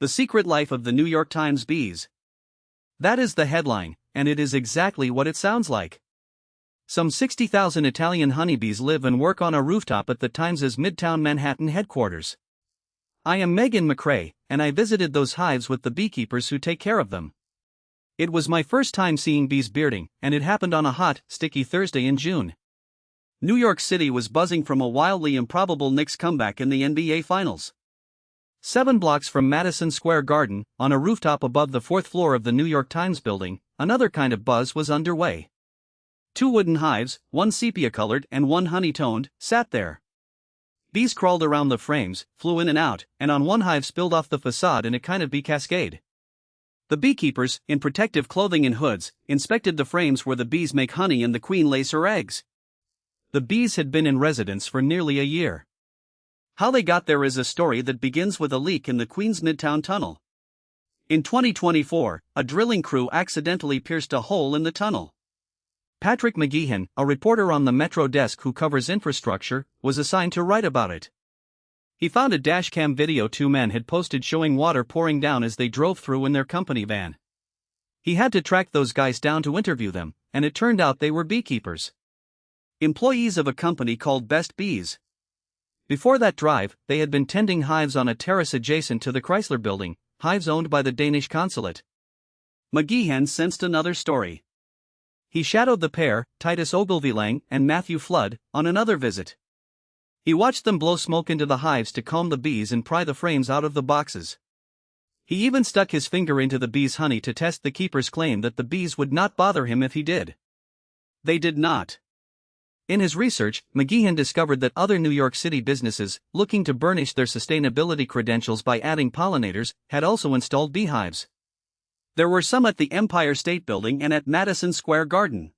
The Secret Life of the New York Times Bees. That is the headline, and it is exactly what it sounds like. Some 60,000 Italian honeybees live and work on a rooftop at the Times' Midtown Manhattan headquarters. I am Megan McRae, and I visited those hives with the beekeepers who take care of them. It was my first time seeing bees bearding, and it happened on a hot, sticky Thursday in June. New York City was buzzing from a wildly improbable Knicks comeback in the NBA Finals. 7 blocks from Madison Square Garden, on a rooftop above the 4th floor of the New York Times building, another kind of buzz was underway. 2 wooden hives, one sepia-colored and one honey-toned, sat there. Bees crawled around the frames, flew in and out, and on one hive spilled off the facade in a kind of bee cascade. The beekeepers, in protective clothing and hoods, inspected the frames where the bees make honey and the queen lays her eggs. The bees had been in residence for nearly a year. How they got there is a story that begins with a leak in the Queens Midtown Tunnel. In 2024, a drilling crew accidentally pierced a hole in the tunnel. Patrick McGeehan, a reporter on the Metro desk who covers infrastructure, was assigned to write about it. He found a dashcam video 2 men had posted showing water pouring down as they drove through in their company van. He had to track those guys down to interview them, and it turned out they were beekeepers. Employees of a company called Best Bees. Before that drive, they had been tending hives on a terrace adjacent to the Chrysler Building, hives owned by the Danish consulate. McGeehan sensed another story. He shadowed the pair, Titus Ogilvie-Lang and Matthew Flood, on another visit. He watched them blow smoke into the hives to calm the bees and pry the frames out of the boxes. He even stuck his finger into the bees' honey to test the keeper's claim that the bees would not bother him if he did. They did not. In his research, McGeehan discovered that other New York City businesses, looking to burnish their sustainability credentials by adding pollinators, had also installed beehives. There were some at the Empire State Building and at Madison Square Garden.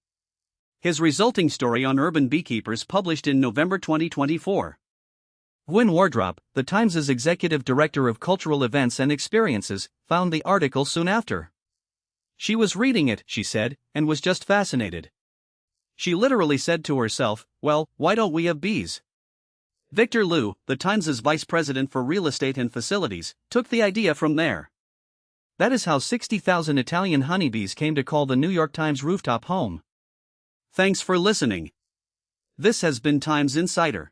His resulting story on urban beekeepers published in November 2024. Gwen Wardrop, the Times' executive director of cultural events and experiences, found the article soon after. She was reading it, she said, and was just fascinated. She literally said to herself, well, why don't we have bees? Victor Liu, the Times' vice president for real estate and facilities, took the idea from there. That is how 60,000 Italian honeybees came to call the New York Times rooftop home. Thanks for listening. This has been Times Insider.